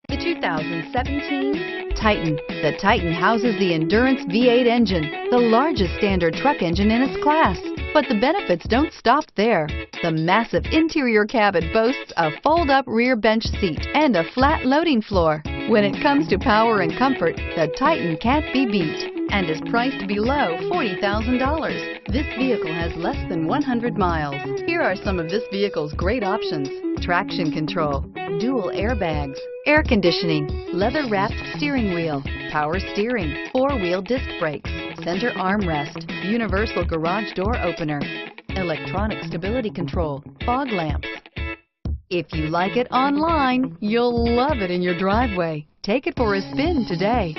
The 2017 Titan. The Titan houses the Endurance V8 engine, the largest standard truck engine in its class. But the benefits don't stop there. The massive interior cabin boasts a fold-up rear bench seat and a flat loading floor. When it comes to power and comfort, the Titan can't be beat and is priced below $40,000. This vehicle has less than 100 miles. Here are some of this vehicle's great options: traction control, dual airbags, air conditioning, leather-wrapped steering wheel, power steering, four-wheel disc brakes, center armrest, universal garage door opener, electronic stability control, fog lamps. If you like it online, you'll love it in your driveway. Take it for a spin today.